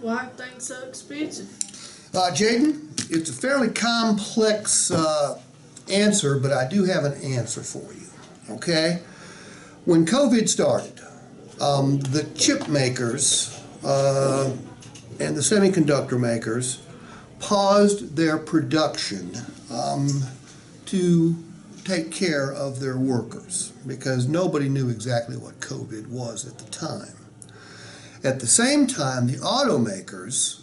Why are things so expensive? Jaden, it's a fairly complex answer, but I do have an answer for you, okay? When COVID started, the chip makers and the semiconductor makers paused their production to take care of their workers because nobody knew exactly what COVID was at the time. At the same time, the automakers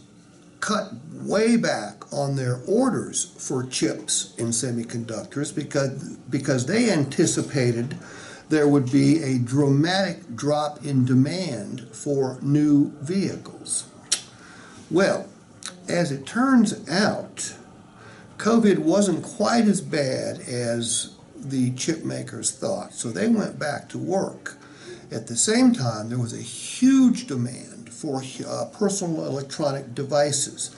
cut way back on their orders for chips in semiconductors because they anticipated there would be a dramatic drop in demand for new vehicles. Well, as it turns out, COVID wasn't quite as bad as the chip makers thought, so they went back to work. At the same time, there was a huge demand for personal electronic devices,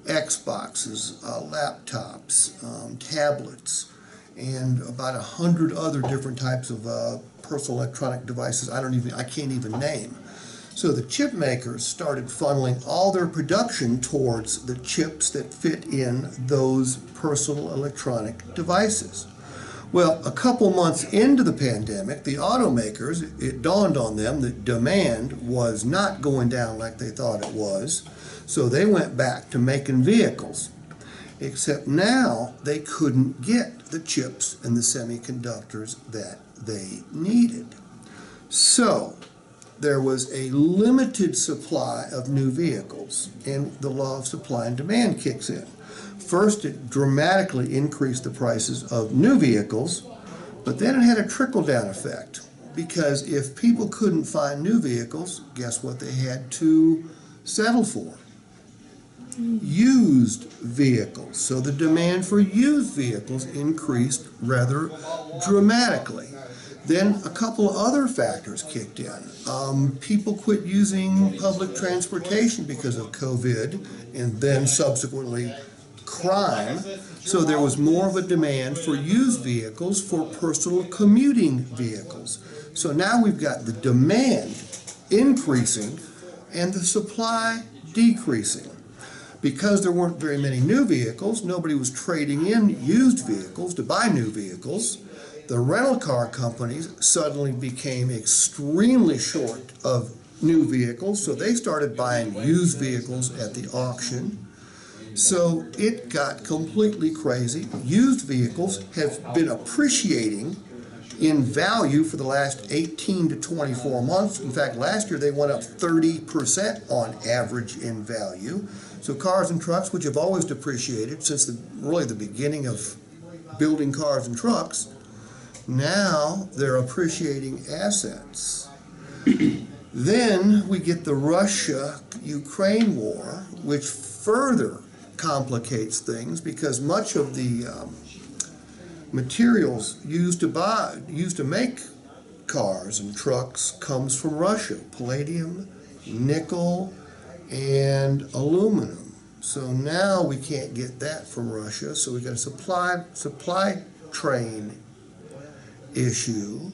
Xboxes, laptops, tablets, and about 100 other different types of personal electronic devices I can't even name. So the chip makers started funneling all their production towards the chips that fit in those personal electronic devices. Well, a couple months into the pandemic, the automakers, it dawned on them that demand was not going down like they thought it was, so they went back to making vehicles. Except now they couldn't get the chips and the semiconductors that they needed. So there was a limited supply of new vehicles, and the law of supply and demand kicks in. First, it dramatically increased the prices of new vehicles, but then it had a trickle-down effect, because if people couldn't find new vehicles, guess what they had to settle for? Used vehicles. So the demand for used vehicles increased rather dramatically. Then a couple of other factors kicked in. People quit using public transportation because of COVID, and then subsequently crime, so there was more of a demand for used vehicles for personal commuting vehicles. So now we've got the demand increasing and the supply decreasing. Because there weren't very many new vehicles, nobody was trading in used vehicles to buy new vehicles. The rental car companies suddenly became extremely short of new vehicles, so they started buying used vehicles at the auction. So it got completely crazy. Used vehicles have been appreciating in value for the last 18 to 24 months. In fact, last year they went up 30% on average in value. So cars and trucks, which have always depreciated since really the beginning of building cars and trucks, now they're appreciating assets. Then we get the Russia-Ukraine war, which further complicates things because much of the materials used to make cars and trucks comes from Russia: palladium, nickel, and aluminum. So now we can't get that from Russia, so we've got a supply chain issue,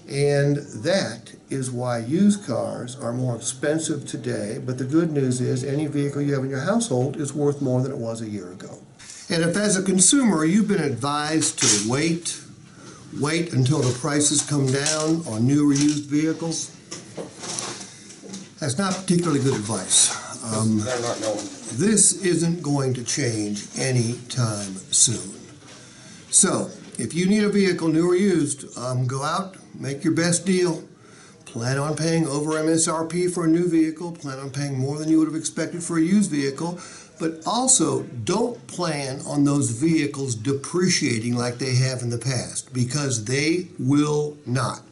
and that is why used cars are more expensive today. But the good news is any vehicle you have in your household is worth more than it was a year ago. And if as a consumer you've been advised to wait until the prices come down on new or used vehicles, that's not particularly good advice. This isn't going to change anytime soon. So if you need a vehicle, new or used, go out, make your best deal. Plan on paying over MSRP for a new vehicle. Plan on paying more than you would have expected for a used vehicle. But also, don't plan on those vehicles depreciating like they have in the past, because they will not.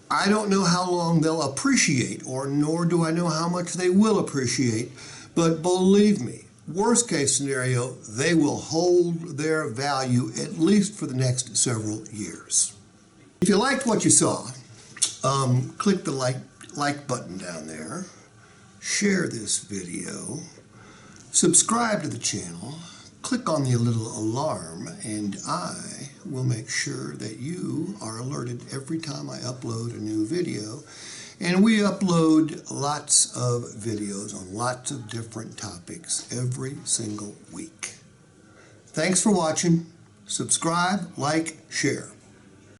I don't know how long they'll appreciate, nor do I know how much they will appreciate, but believe me, worst case scenario, they will hold their value at least for the next several years. If you liked what you saw, click the like button down there, share this video, subscribe to the channel, click on the little alarm, and I will make sure that you are alerted every time I upload a new video. And we upload lots of videos on lots of different topics every single week. Thanks for watching. Subscribe, like, share.